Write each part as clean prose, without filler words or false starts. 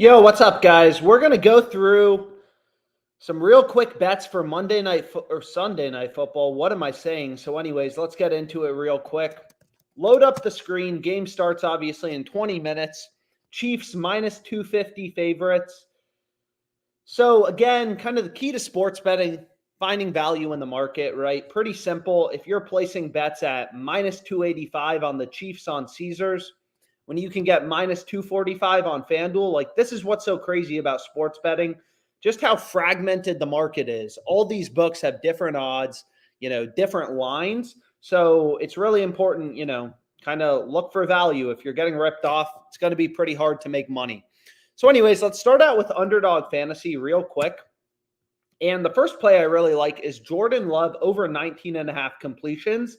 Yo, what's up, guys? We're going to go through some real quick bets for Monday night or Sunday night football. What am I saying? So anyways, let's get into it real quick. Load up the screen. Game starts obviously in 20 minutes. Chiefs minus 250 favorites. So again, kind of the key to sports betting, finding value in the market, right? Pretty simple. If you're placing bets at minus 285 on the Chiefs on Caesars, when you can get minus 245 on FanDuel, like this is what's so crazy about sports betting, just how fragmented the market is. All these books have different odds, different lines. So it's really important, kind of look for value. If you're getting ripped off, it's going to be pretty hard to make money. So anyways, let's start out with Underdog Fantasy real quick. And the first play I really like is Jordan Love over 19.5 completions.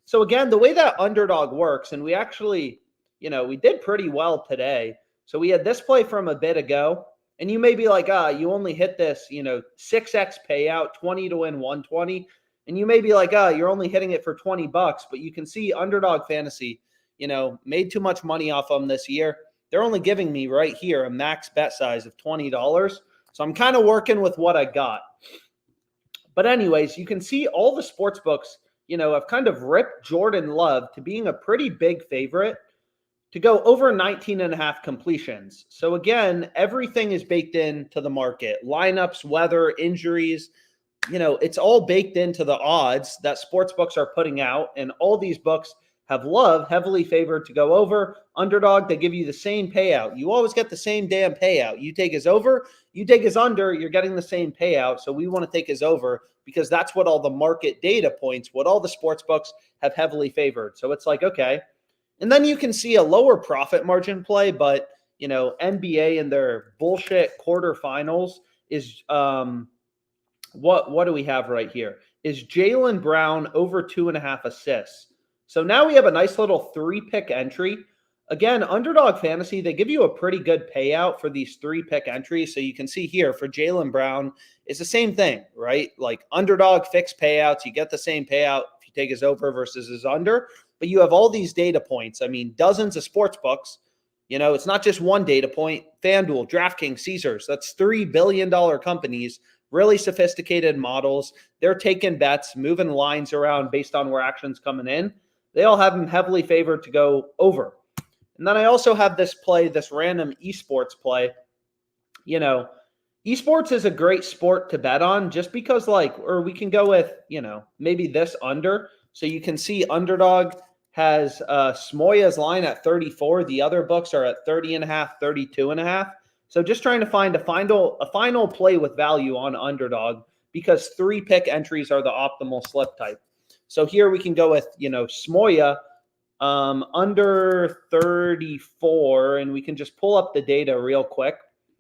So again, the way that Underdog works, and we actually, we did pretty well today. So we had this play from a bit ago, and you may be like, you only hit this, 6x payout, 20 to win 120. And you may be like, you're only hitting it for $20, but you can see Underdog Fantasy, made too much money off them this year. They're only giving me right here a max bet size of $20. So I'm kind of working with what I got. But anyways, you can see all the sports books, have kind of ripped Jordan Love to being a pretty big favorite to go over 19.5 completions. So again, everything is baked into the market. Lineups, weather, injuries, it's all baked into the odds that sports books are putting out. And all these books have Love heavily favored to go over. Underdog, they give you the same payout. You always get the same damn payout. You take his over, you take his under, you're getting the same payout. So we want to take his over because that's what all the market data points, what all the sports books have heavily favored. So it's like, okay. And then you can see a lower profit margin play, but, NBA and their bullshit quarterfinals is what do we have right here? Is Jaylen Brown over 2.5 assists. So now we have a nice little 3-pick entry. Again, Underdog Fantasy, they give you a pretty good payout for these 3-pick entries. So you can see here for Jaylen Brown, it's the same thing, right? Like Underdog fixed payouts, you get the same payout if you take his over versus his under. But you have all these data points. I mean, dozens of sports books. It's not just one data point. FanDuel, DraftKings, Caesars, that's $3 billion companies, really sophisticated models. They're taking bets, moving lines around based on where action's coming in. They all have him heavily favored to go over. And then I also have this play, this random esports play. Esports is a great sport to bet on just because or we can go with, maybe this under. So you can see Underdog has Smoya's line at 34. The other books are at 30.5, 32.5. So just trying to find a final play with value on Underdog because 3-pick entries are the optimal slip type. So here we can go with, Smoya under 34, and we can just pull up the data real quick.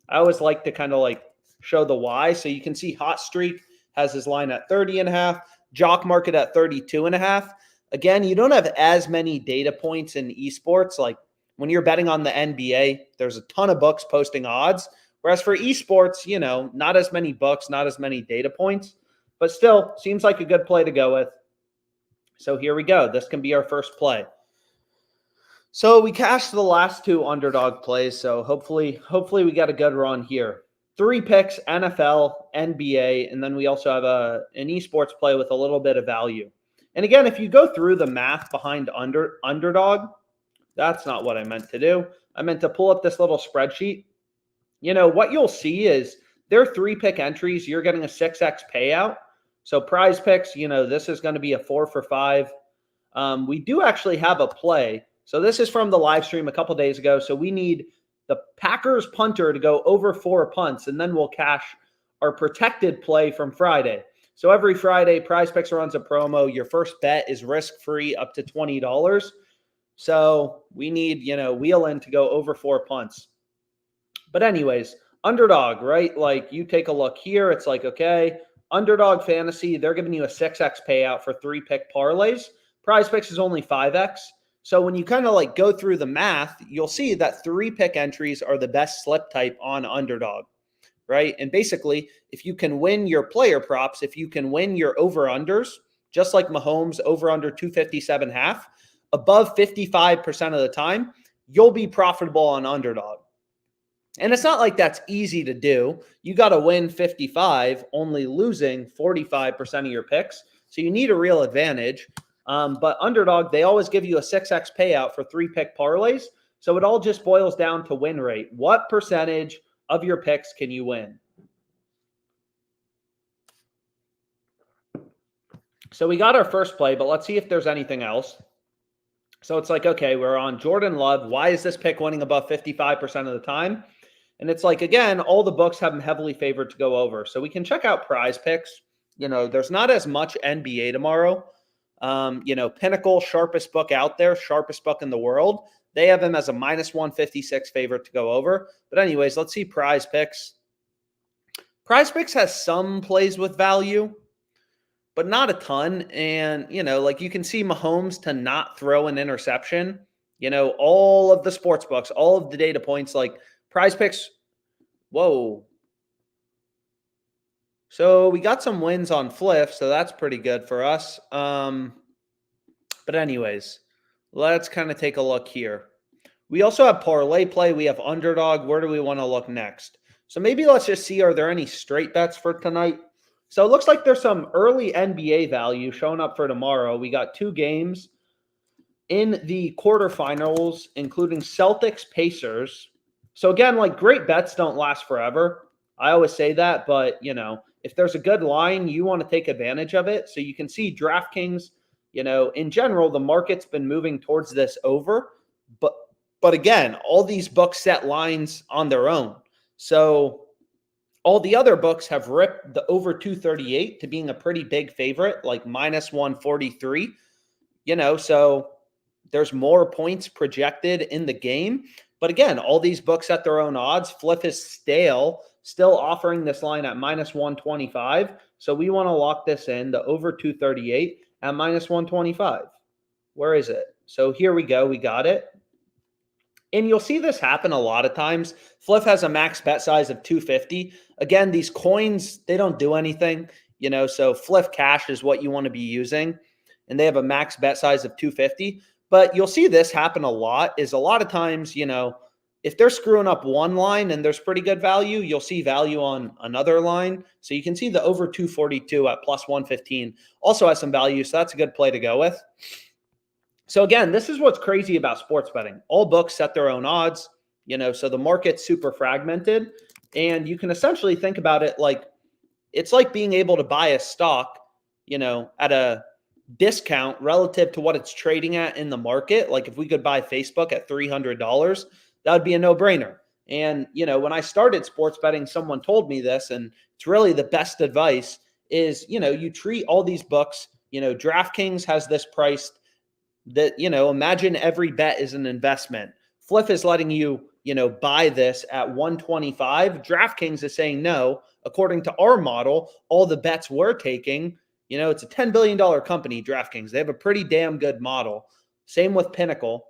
I always like to kind of show the why. So you can see Hot Streak has his line at 30.5, Jock Market at 32.5. Again, you don't have as many data points in esports. Like when you're betting on the NBA, there's a ton of books posting odds. Whereas for esports, not as many books, not as many data points, but still seems like a good play to go with. So here we go. This can be our first play. So we cashed the last 2 Underdog plays. So hopefully we got a good run here. 3 picks, NFL, NBA, and then we also have an esports play with a little bit of value. And again, if you go through the math behind Underdog, that's not what I meant to do. I meant to pull up this little spreadsheet. What you'll see is their 3-pick entries, you're getting a 6x payout. So PrizePicks, this is going to be a 4 for 5. We do actually have a play. So this is from the live stream a couple days ago. So we need the Packers punter to go over 4 punts, and then we'll cash our protected play from Friday. So every Friday, PrizePicks runs a promo. Your first bet is risk-free up to $20. So we need, wheel in to go over 4 punts. But anyways, Underdog, right? You take a look here. It's okay. Underdog Fantasy, they're giving you a 6x payout for 3-pick parlays. PrizePicks is only 5x. So when you kind of go through the math, you'll see that 3-pick entries are the best slip type on Underdog, right? And basically, if you can win your player props, if you can win your over-unders, just like Mahomes over-under 257.5, above 55% of the time, you'll be profitable on Underdog. And it's not like that's easy to do. You got to win 55, only losing 45% of your picks. So you need a real advantage. But Underdog, they always give you a 6x payout for 3-pick parlays. So it all just boils down to win rate. What percentage of your picks can you win? So we got our first play, but let's see if there's anything else. So it's like, okay, we're on Jordan Love. Why is this pick winning above 55% of the time? And it's like, again, all the books have them heavily favored to go over. So we can check out PrizePicks. There's not as much NBA tomorrow. Pinnacle, sharpest book out there, sharpest book in the world. They have him as a minus 156 favorite to go over. But anyways, let's see PrizePicks. PrizePicks has some plays with value, but not a ton. And, you can see Mahomes to not throw an interception. All of the sports books, all of the data points, like PrizePicks. Whoa. So we got some wins on Fliff, so that's pretty good for us. But anyways, let's kind of take a look here. We also have ParlayPlay. We have Underdog. Where do we want to look next? So maybe let's just see, are there any straight bets for tonight? So it looks like there's some early NBA value showing up for tomorrow. We got 2 games in the quarterfinals, including Celtics, Pacers. So again, like, great bets don't last forever. I always say that, but, if there's a good line, you want to take advantage of it. So you can see DraftKings, in general, the market's been moving towards this over. But again, all these books set lines on their own. So all the other books have ripped the over 238 to being a pretty big favorite, like minus 143. So there's more points projected in the game. But again, all these books set their own odds. Fliff is still offering this line at minus 125. So we want to lock this in, the over 238 at minus 125. Where is it? So here we go. We got it. And you'll see this happen a lot of times. Fliff has a max bet size of 250. Again, these coins, they don't do anything, so Fliff Cash is what you want to be using. And they have a max bet size of 250. But you'll see this happen a lot, is a lot of times, if they're screwing up one line and there's pretty good value, you'll see value on another line. So you can see the over 242 at plus 115 also has some value. So that's a good play to go with. So again, this is what's crazy about sports betting. All books set their own odds, so the market's super fragmented. And you can essentially think about it like, it's like being able to buy a stock, at a discount relative to what it's trading at in the market. Like if we could buy Facebook at $300, that would be a no-brainer. And, when I started sports betting, someone told me this, and it's really the best advice is, you treat all these books, DraftKings has this priced that, imagine every bet is an investment. Fliff is letting you, buy this at 125. DraftKings is saying no. According to our model, all the bets we're taking, it's a $10 billion company, DraftKings. They have a pretty damn good model. Same with Pinnacle,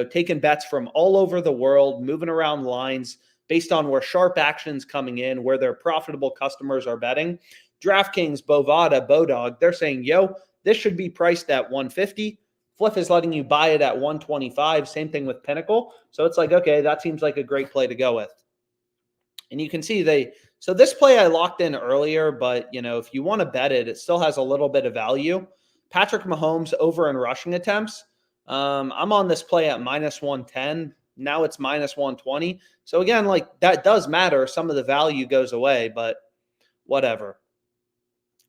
taking bets from all over the world, moving around lines based on where sharp action's coming in, where their profitable customers are betting. DraftKings, Bovada, Bodog, they're saying, this should be priced at 150. Fliff is letting you buy it at 125. Same thing with Pinnacle. So it's like, okay, that seems like a great play to go with. And you can see so this play I locked in earlier, but, if you want to bet it, it still has a little bit of value. Patrick Mahomes over in rushing attempts. I'm on this play at minus 110. Now it's minus 120. So again, like, that does matter. Some of the value goes away, but whatever.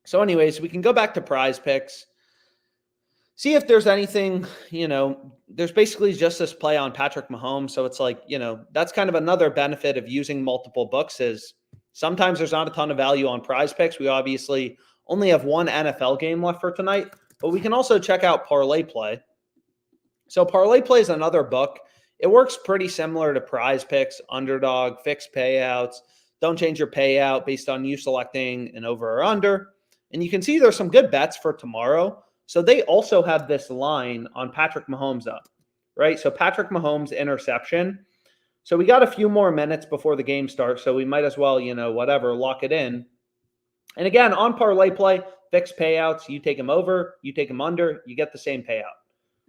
So anyways, we can go back to PrizePicks. See if there's anything, there's basically just this play on Patrick Mahomes. So it's like, that's kind of another benefit of using multiple books is sometimes there's not a ton of value on PrizePicks. We obviously only have one NFL game left for tonight, but we can also check out ParlayPlay. So ParlayPlay is another book. It works pretty similar to PrizePicks, Underdog, fixed payouts. Don't change your payout based on you selecting an over or under. And you can see there's some good bets for tomorrow. So they also have this line on Patrick Mahomes up, right? So Patrick Mahomes interception. So we got a few more minutes before the game starts, so we might as well, lock it in. And again, on ParlayPlay, fixed payouts, you take him over, you take him under, you get the same payout.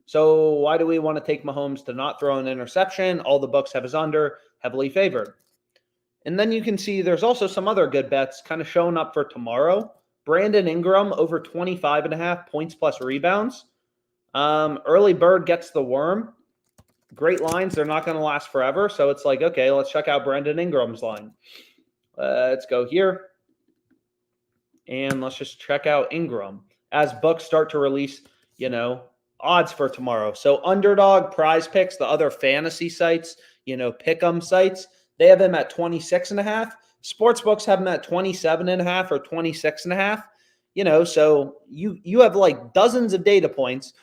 So why do we want to take Mahomes to not throw an interception? All the books have his under, heavily favored. And then you can see there's also some other good bets kind of showing up for tomorrow. Brandon Ingram over 25.5 points plus rebounds. Early bird gets the worm. Great lines. They're not going to last forever. So it's like, okay, let's check out Brandon Ingram's line. Let's go here. And let's just check out Ingram as books start to release, odds for tomorrow. So Underdog, PrizePicks, the other fantasy sites, pick'em sites, they have him at 26.5. Sportsbooks have him at 27.5 or 26.5. So you have like dozens of data points,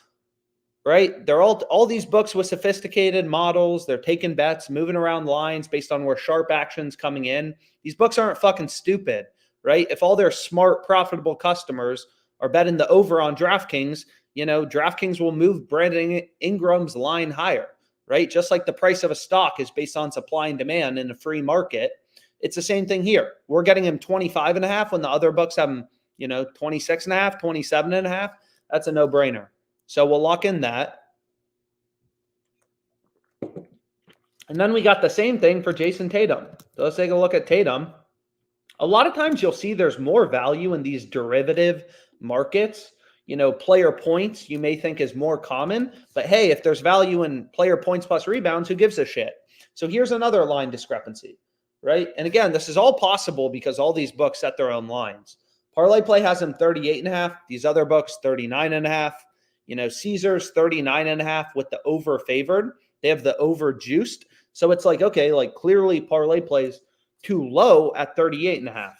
right? They're all these books with sophisticated models. They're taking bets, moving around lines based on where sharp action's coming in. These books aren't fucking stupid, right? If all their smart, profitable customers are betting the over on DraftKings, DraftKings will move Brandon Ingram's line higher, right? Just like the price of a stock is based on supply and demand in a free market. It's the same thing here. We're getting him 25.5 when the other books have him, 26.5, 27.5. That's a no-brainer. So we'll lock in that. And then we got the same thing for Jason Tatum. So let's take a look at Tatum. A lot of times you'll see there's more value in these derivative markets. Player points you may think is more common, but hey, if there's value in player points plus rebounds, who gives a shit? So here's another line discrepancy, right? And again, this is all possible because all these books set their own lines. ParlayPlay has them 38.5. These other books, 39.5. Caesars 39.5 with the over favored. They have the over juiced. So it's like, okay, like clearly ParlayPlay's too low at 38.5.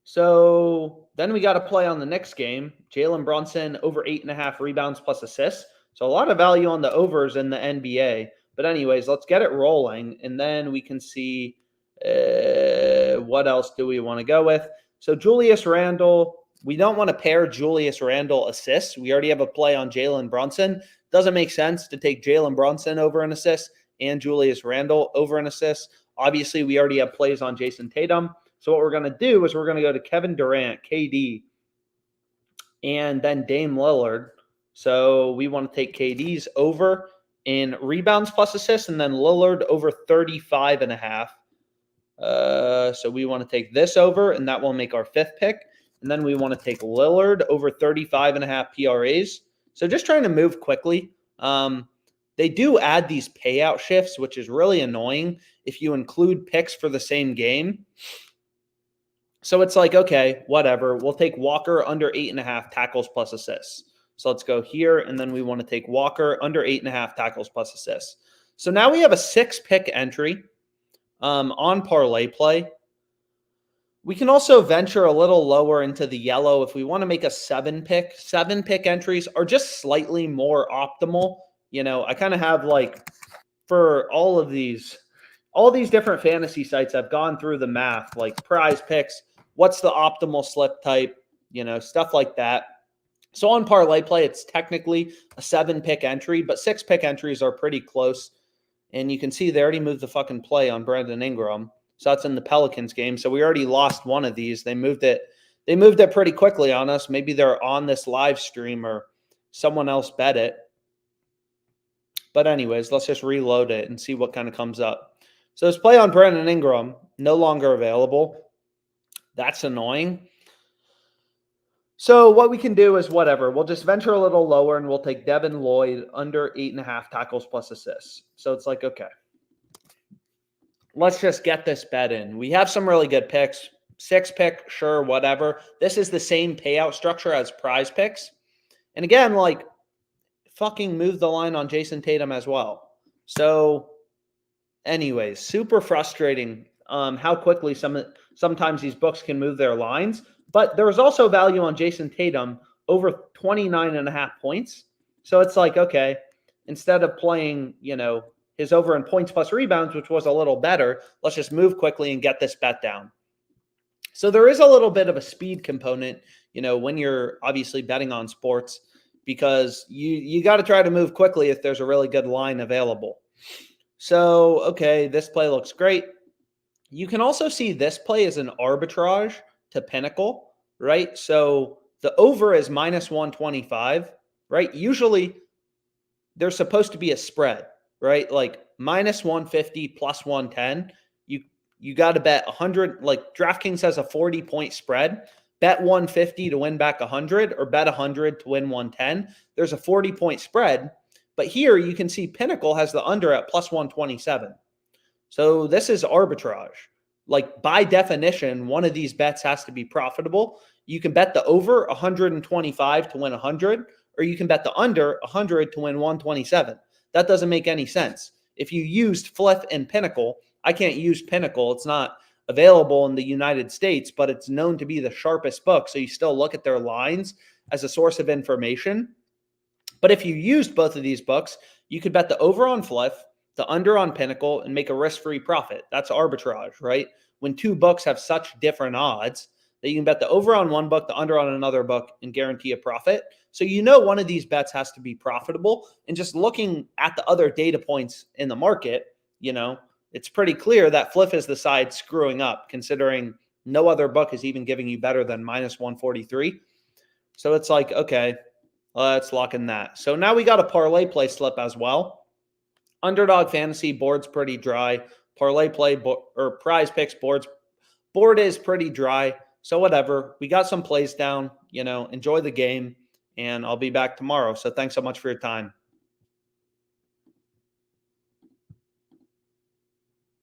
So then we got to play on the next game. Jalen Brunson over 8.5 rebounds plus assists. So a lot of value on the overs in the NBA. But anyways, let's get it rolling. And then we can see what else do we want to go with. So Julius Randle, we don't want to pair Julius Randle assists. We already have a play on Jalen Brunson. Doesn't make sense to take Jalen Brunson over an assist and Julius Randle over an assist. Obviously, we already have plays on Jason Tatum. So what we're going to do is we're going to go to Kevin Durant, KD, and then Dame Lillard. So we want to take KD's over in rebounds plus assists and then Lillard over 35.5. So we want to take this over, and that will make our fifth pick. And then we want to take Lillard over 35.5 PRAs. So just trying to move quickly. They do add these payout shifts, which is really annoying if you include picks for the same game. So it's like, okay, whatever. We'll take Walker under 8.5 tackles plus assists. So let's go here, and then we want to take Walker under 8.5 tackles plus assists. So now we have a 6-pick entry on ParlayPlay. We can also venture a little lower into the yellow if we want to make a 7-pick. 7-pick entries are just slightly more optimal. I kind of have like for all these different fantasy sites, I've gone through the math, like PrizePicks, what's the optimal slip type, stuff like that. So on ParlayPlay, it's technically a 7-pick entry, but 6-pick entries are pretty close. And you can see they already moved the fucking play on Brandon Ingram. So that's in the Pelicans game. So we already lost one of these. They moved it pretty quickly on us. Maybe they're on this live stream or someone else bet it. But anyways, let's just reload it and see what kind of comes up. So this play on Brandon Ingram, no longer available. That's annoying. So what we can do is whatever. We'll just venture a little lower and we'll take Devin Lloyd under 8.5 tackles plus assists. So it's like, okay, let's just get this bet in. We have some really good picks. 6-pick, sure, whatever. This is the same payout structure as PrizePicks. And again, like, fucking move the line on Jason Tatum as well. So anyways, super frustrating how quickly sometimes these books can move their lines. But there was also value on Jason Tatum over 29.5 points. So it's like, okay, instead of playing, his over in points plus rebounds, which was a little better, let's just move quickly and get this bet down. So there is a little bit of a speed component, when you're obviously betting on sports, because you got to try to move quickly if there's a really good line available. So, okay, this play looks great. You can also see this play as an arbitrage to Pinnacle, right? So the over is minus 125, right? Usually there's supposed to be a spread, right? Like minus 150 plus 110. you got to bet 100, like DraftKings has a 40-point spread. Bet 150 to win back 100 or bet 100 to win 110. There's a 40-point spread. But here you can see Pinnacle has the under at plus 127. So this is arbitrage. Like by definition, one of these bets has to be profitable. You can bet the over 125 to win 100, or you can bet the under 100 to win 127. That doesn't make any sense. If you used Flip and Pinnacle, I can't use Pinnacle. It's not available in the United States, but it's known to be the sharpest book. So you still look at their lines as a source of information. But if you used both of these books, you could bet the over on Flip, the under on Pinnacle, and make a risk-free profit. That's arbitrage, right? When two books have such different odds that you can bet the over on one book, the under on another book, and guarantee a profit. So you know one of these bets has to be profitable. And just looking at the other data points in the market, it's pretty clear that Flip is the side screwing up, considering no other book is even giving you better than minus 143. So it's like, okay, let's lock in that. So now we got a parlay play slip as well. Underdog Fantasy board's pretty dry. ParlayPlay or PrizePicks board is pretty dry. So whatever. We got some plays down. Enjoy the game, and I'll be back tomorrow. So thanks so much for your time.